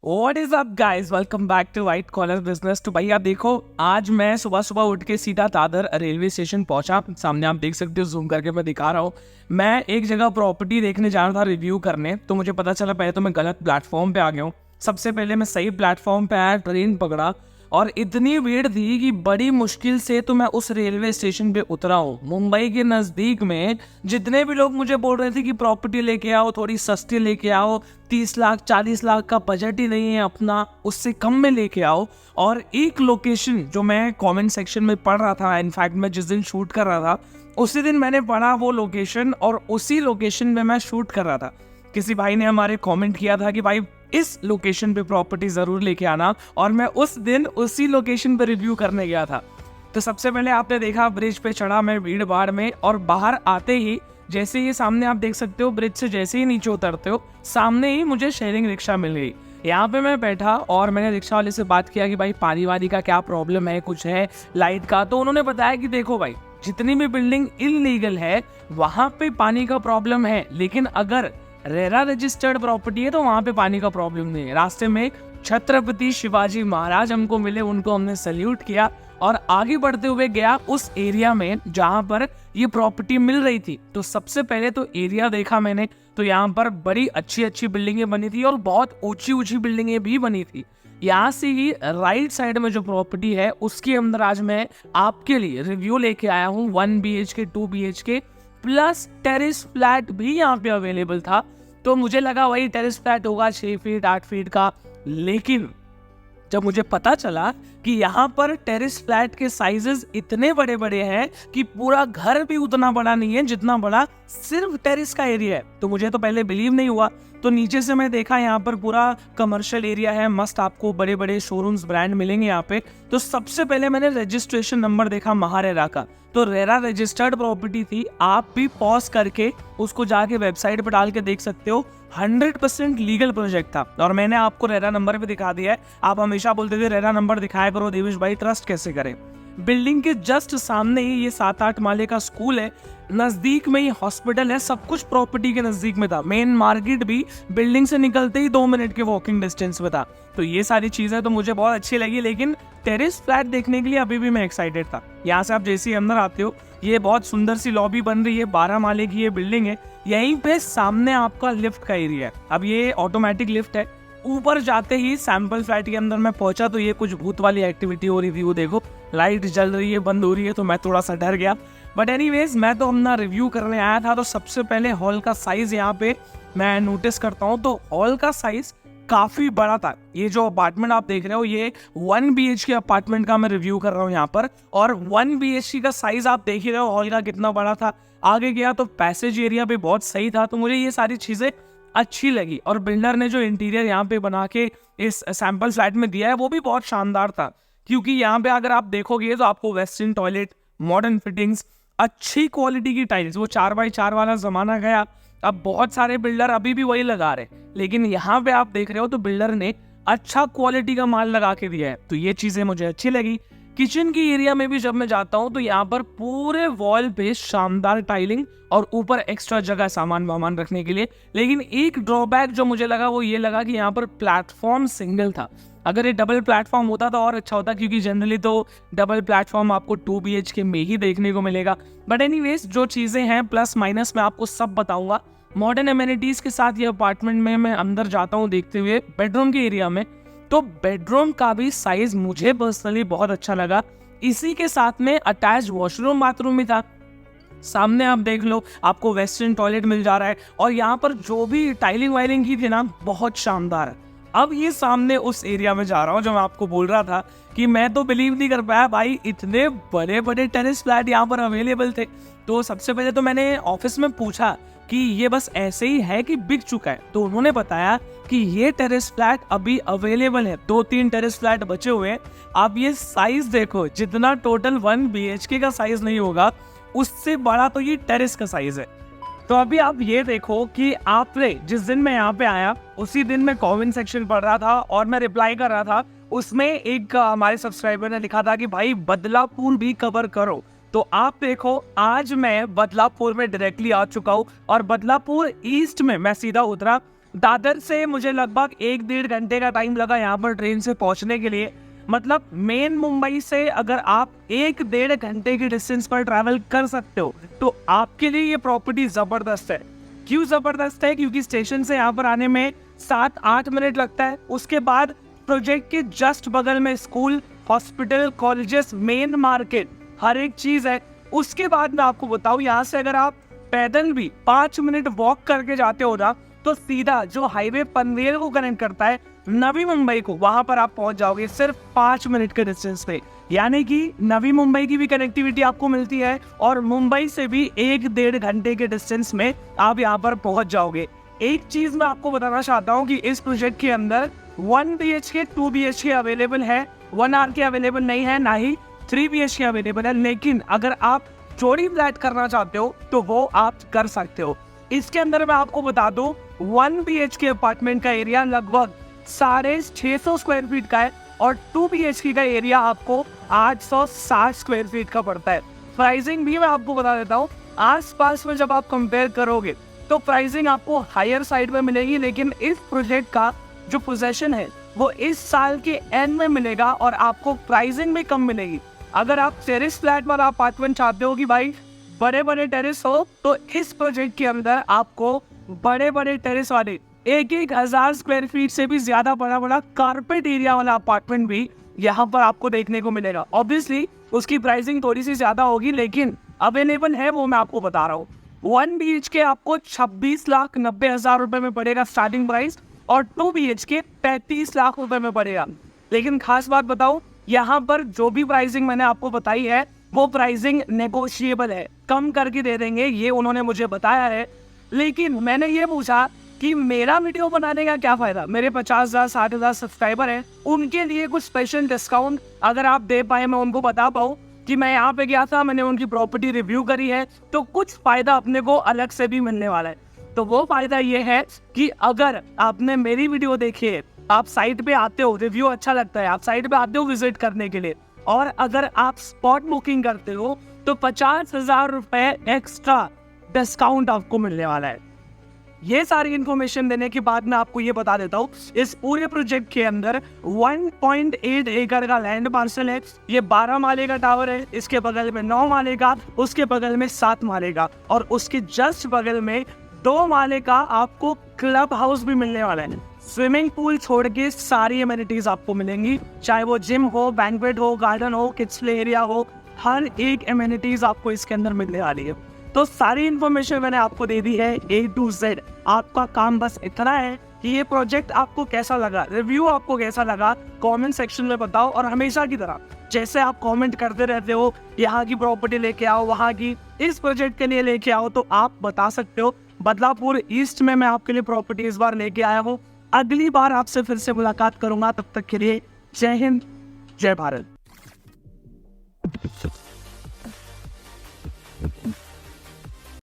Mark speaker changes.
Speaker 1: What is up guys, welcome back to white collar business. तो भैया देखो, आज मैं सुबह सुबह उठ के सीधा दादर रेलवे स्टेशन पहुंचा। सामने आप देख सकते हो, जूम करके मैं दिखा रहा हूँ। मैं एक जगह प्रॉपर्टी देखने जा रहा था, रिव्यू करने। तो मुझे पता चला पहले तो मैं गलत प्लेटफॉर्म पे आ गया हूँ। सबसे पहले मैं सही प्लेटफॉर्म पे आया, ट्रेन पकड़ा और इतनी भीड़ थी कि बड़ी मुश्किल से तो मैं उस रेलवे स्टेशन पे उतरा हूँ। मुंबई के नज़दीक में जितने भी लोग मुझे बोल रहे थे कि प्रॉपर्टी लेके आओ, थोड़ी सस्ती लेके आओ, 30 लाख 40 लाख का बजट ही नहीं है अपना, उससे कम में लेके आओ। और एक लोकेशन जो मैं कमेंट सेक्शन में पढ़ रहा था, इनफैक्ट मैं जिस दिन शूट कर रहा था उसी दिन मैंने पढ़ा वो लोकेशन, और उसी लोकेशन में मैं शूट कर रहा था। किसी भाई ने हमारे कमेंट किया था कि भाई इस लोकेशन पे प्रॉपर्टी जरूर लेके आना, और मैं उस दिन उसी लोकेशन पे रिव्यू करने गया था। तो सबसे पहले आपने देखा, ब्रिज पे चढ़ा मैं भीड़ भाड़ में, और बाहर आते ही जैसे ये सामने आप देख सकते हो, ब्रिज से जैसे ही नीचे उतरते हो सामने ही मुझे शेयरिंग रिक्शा मिल गई। यहाँ पे मैं बैठा और मैंने रिक्शा वाले से बात किया कि भाई पानी वानी का क्या प्रॉब्लम है, कुछ है लाइट का। तो उन्होंने बताया कि देखो भाई, जितनी भी बिल्डिंग इलीगल है वहां पे पानी का प्रॉब्लम है, लेकिन अगर रेरा रजिस्टर्ड प्रॉपर्टी है तो वहां पे पानी का प्रॉब्लम नहीं है। रास्ते में छत्रपति शिवाजी महाराज हमको मिले, उनको हमने सल्यूट किया और आगे बढ़ते हुए गया उस एरिया में जहां पर ये प्रॉपर्टी मिल रही थी। तो सबसे पहले तो एरिया देखा मैंने, तो यहाँ पर बड़ी अच्छी अच्छी बिल्डिंगें बनी थी और बहुत ऊंची ऊंची बिल्डिंगें भी बनी थी। यहाँ से ही राइट साइड में जो प्रॉपर्टी है उसके अंदर आज मैं आपके लिए रिव्यू लेके आया हूँ। 1 BHK 2 BHK plus terrace flat भी यहाँ पे अवेलेबल था। तो मुझे लगा वही टेरेस फ्लैट होगा 6 फीट 8 फीट का, लेकिन जब मुझे पता चला कि यहाँ पर टेरेस फ्लैट के साइजेस इतने बड़े बड़े हैं कि पूरा घर भी उतना बड़ा नहीं है जितना बड़ा सिर्फ टेरेस का एरिया है, तो मुझे तो पहले बिलीव नहीं हुआ। तो नीचे से मैं देखा, यहाँ पर पूरा कमर्शियल एरिया है, मस्त आपको बड़े बड़े शोरूम्स ब्रांड मिलेंगे यहाँ पे। तो सबसे पहले मैंने रजिस्ट्रेशन नंबर देखा महारेरा का, तो रेरा रजिस्टर्ड प्रॉपर्टी थी। आप भी पॉज करके उसको जाके वेबसाइट पर डाल के देख सकते हो, 100% लीगल प्रोजेक्ट था। और मैंने आपको रेरा नंबर भी दिखा दिया है। आप हमेशा बोलते थे रेरा नंबर दिखाया करो देवेश भाई, ट्रस्ट कैसे करें। बिल्डिंग के जस्ट सामने ही ये 7-8 माले का स्कूल है, नजदीक में ही हॉस्पिटल है, सब कुछ प्रॉपर्टी के नजदीक में था। मेन मार्केट भी बिल्डिंग से निकलते ही 2 मिनट के वॉकिंग डिस्टेंस में था। तो ये सारी चीजें तो मुझे बहुत अच्छी लगी, लेकिन टेरेस फ्लैट देखने के लिए अभी भी मैं एक्साइटेड था। यहाँ से आप जैसे ही अंदर आते हो, ये बहुत सुंदर सी लॉबी बन रही है, 12 माले की ये बिल्डिंग है। यहीं पे सामने आपका लिफ्ट का एरिया है। अब ये ऑटोमेटिक लिफ्ट है। ऊपर जाते ही सैंपल फ्लैट के अंदर मैं पहुंचा तो ये कुछ भूत वाली एक्टिविटी हो रही थी। वो देखो, लाइट जल रही है, बंद हो रही है, तो मैं थोड़ा सा डर गया। बट एनीवेज, मैं तो अपना रिव्यू करने आया था। तो सबसे पहले हॉल का साइज यहाँ पे मैं नोटिस करता हूँ, तो हॉल का साइज काफी बड़ा था। ये जो अपार्टमेंट आप देख रहे हो, ये 1 BHK अपार्टमेंट का मैं रिव्यू कर रहा हूँ यहाँ पर, और 1 BHK का साइज आप देख ही रहे हो हॉल का कितना बड़ा था। आगे गया तो पैसेज एरिया भी बहुत सही था। तो मुझे ये सारी चीजें अच्छी लगी, और बिल्डर ने जो इंटीरियर यहाँ पे बना के इस सैंपल फ्लैट में दिया है वो भी बहुत शानदार था। क्योंकि यहाँ पे अगर आप देखोगे तो आपको वेस्टर्न टॉयलेट, मॉडर्न फिटिंग्स, अच्छी क्वालिटी की टाइल्स, वो 4x4 वाला जमाना गया। अब बहुत सारे बिल्डर अभी भी वही लगा रहे, लेकिन यहाँ पे आप देख रहे हो तो बिल्डर ने अच्छा क्वालिटी का माल लगा के दिया है। तो ये चीजें मुझे अच्छी लगी। किचन की एरिया में भी जब मैं जाता हूँ तो यहाँ पर पूरे वॉल पे शानदार टाइलिंग और ऊपर एक्स्ट्रा जगह सामान वामान रखने के लिए। लेकिन एक ड्रॉबैक जो मुझे लगा वो ये लगा कि यहाँ पर प्लेटफॉर्म सिंगल था। अगर ये डबल प्लेटफॉर्म होता तो और अच्छा होता, क्योंकि जनरली तो डबल प्लेटफॉर्म आपको 2 BHK में ही देखने को मिलेगा। बट एनीवेज, जो चीजें हैं प्लस माइनस मैं आपको सब बताऊंगा। मॉडर्न एमेनिटीज के साथ ये अपार्टमेंट में मैं अंदर जाता हूँ देखते हुए बेडरूम के एरिया में, तो बेडरूम का भी साइज मुझे पर्सनली बहुत अच्छा लगा। इसी के साथ में अटैच वॉशरूम बाथरूम भी था। सामने आप देख लो, आपको वेस्टर्न टॉयलेट मिल जा रहा है, और यहाँ पर जो भी टाइलिंग वाइलिंग की थी ना, बहुत शानदार है। अब ये सामने उस एरिया में जा रहा हूँ जो मैं आपको बोल रहा था कि मैं तो बिलीव नहीं कर पाया भाई, इतने बड़े बड़े टेरेस फ्लैट यहाँ पर अवेलेबल थे। तो सबसे पहले तो मैंने ऑफिस में पूछा कि ये बस ऐसे ही है कि बिक चुका है। तो उन्होंने बताया कि ये टेरेस फ्लैट अभी अवेलेबल है, 2-3 टेरेस फ्लैट बचे हुए हैं। आप ये साइज देखो, जितना टोटल 1 BHK का साइज नहीं होगा उससे बड़ा तो ये टेरेस का साइज है। तो अभी आप ये देखो कि आपने जिस दिन मैं यहाँ पे आया उसी दिन मैं कमेंट सेक्शन पढ़ रहा था और मैं रिप्लाई कर रहा था। उसमें एक हमारे सब्सक्राइबर ने लिखा था कि भाई बदलापुर भी कवर करो। तो आप देखो, आज मैं बदलापुर में डायरेक्टली आ चुका हूँ, और बदलापुर ईस्ट में मैं सीधा उतरा दादर से मुझे लगभग 1-1.5 घंटे का टाइम लगा यहाँ पर ट्रेन से पहुँचने के लिए। मतलब मेन मुंबई से अगर आप 1-1.5 घंटे की डिस्टेंस पर ट्रैवल कर सकते हो तो आपके लिए ये प्रॉपर्टी ज़बरदस्त है। क्यों ज़बरदस्त है? क्योंकि स्टेशन से यहाँ पर आने में 7-8 मिनट लगता है। उसके बाद प्रोजेक्ट के जस्ट बगल में school, hospital, colleges, main market, हर एक चीज़ है। उसके बाद मैं आपको बताऊँ, यहाँ से अगर आप पैदल भी 5 मिनट वॉक करके जाते हो ना तो सीधा जो हाईवे पनवेल को कनेक्ट करता है नवी मुंबई को, वहां पर आप पहुंच जाओगे सिर्फ 5 मिनट के डिस्टेंस पे। यानी कि नवी मुंबई की भी कनेक्टिविटी आपको मिलती है और मुंबई से भी 1-1.5 घंटे के डिस्टेंस में आप यहाँ पर पहुंच जाओगे। एक चीज मैं आपको बताना चाहता हूँ कि इस प्रोजेक्ट के अंदर 1 BHK 2 BHK अवेलेबल है, 1 RK अवेलेबल नहीं है, ना ही 3 BHK अवेलेबल है। लेकिन अगर आप चौड़ी फ्लैट करना चाहते हो तो वो आप कर सकते हो। इसके अंदर मैं आपको बता दूं 1 BHK अपार्टमेंट का एरिया लगभग 650 स्क्वायर फीट का है और 2 BHK का एरिया आपको 860 स्क्वायर फीट का पड़ता है। प्राइसिंग भी मैं आपको बता देता हूँ, आसपास में जब आप कंपेयर करोगे तो प्राइसिंग आपको हायर साइड में मिलेगी, लेकिन इस प्रोजेक्ट का जो पोजेशन है वो इस साल के एंड में मिलेगा और आपको प्राइसिंग भी कम मिलेगी। अगर आप टेरेस फ्लैट वाला अपार्टमेंट चाहते हो कि भाई बड़े बड़े टेरेस हो, तो इस प्रोजेक्ट के अंदर आपको बड़े बड़े टेरेस वाले 1,000 स्क्वायर फीट से भी ज्यादा बड़ा बड़ा कारपेट एरिया वाला अपार्टमेंट भी यहाँ पर आपको देखने को मिलेगा। ऑब्वियसली उसकी प्राइसिंग थोड़ी सी ज्यादा होगी, लेकिन अवेलेबल है वो मैं आपको बता रहा हूँ। 1 BHK आपको 26,90,000 रुपए में पड़ेगा स्टार्टिंग प्राइस और 2 BHK 35 लाख रुपए में पड़ेगा। लेकिन खास बात बताऊं, यहाँ पर जो भी प्राइसिंग मैंने आपको बताई है वो प्राइसिंग नेगोशिएबल है, कम करके दे देंगे, ये उन्होंने मुझे बताया है। लेकिन मैंने ये पूछा कि मेरा वीडियो बनाने का क्या फायदा, मेरे 50,000 60,000 सब्सक्राइबर हैं, उनके लिए कुछ स्पेशल डिस्काउंट अगर आप दे पाए, मैं उनको बता पाऊँ कि मैं यहाँ पे गया था, मैंने उनकी प्रॉपर्टी रिव्यू करी है, तो कुछ फायदा अपने को अलग से भी मिलने वाला है। तो वो फायदा ये है कि अगर आपने मेरी वीडियो देखी है, आप साइट पे आते हो, रिव्यू अच्छा लगता है, आप साइट पे आते हो विजिट करने के लिए, और अगर आप स्पॉट बुकिंग करते हो तो 50,000 रुपए एक्स्ट्रा डिस्काउंट आपको मिलने वाला है। ये सारी इन्फॉर्मेशन देने के बाद मैं आपको ये बता देता हूँ, इस पूरे प्रोजेक्ट के अंदर 1.8 एकड़ का लैंड पार्सल है। ये 12 माले का टावर है, इसके बगल में 9 माले का, उसके बगल में 7 माले का, और उसके जस्ट बगल में 2 माले का आपको क्लब हाउस भी मिलने वाला है। स्विमिंग पूल छोड़ के सारी एमिनिटीज आपको मिलेंगी, चाहे वो जिम हो, बैंक्वेट हो, गार्डन हो, किड्स प्ले एरिया हो, हर एक एमिनिटीज आपको इसके अंदर मिलने वाली है। तो सारी इन्फॉर्मेशन मैंने आपको दे दी है A to Z। आपका काम बस इतना है कि ये प्रोजेक्ट आपको कैसा लगा, रिव्यू आपको कैसा लगा, कमेंट सेक्शन में बताओ। और हमेशा की तरह जैसे आप कमेंट करते रहते हो, यहाँ की प्रॉपर्टी लेके आओ, वहाँ की इस प्रोजेक्ट के लिए लेके आओ, तो आप बता सकते हो। बदलापुर ईस्ट में मैं आपके लिए प्रॉपर्टी इस बार लेके आया हूँ। अगली बार आपसे फिर से मुलाकात करूंगा, तब तक के लिए जय हिंद, जय भारत।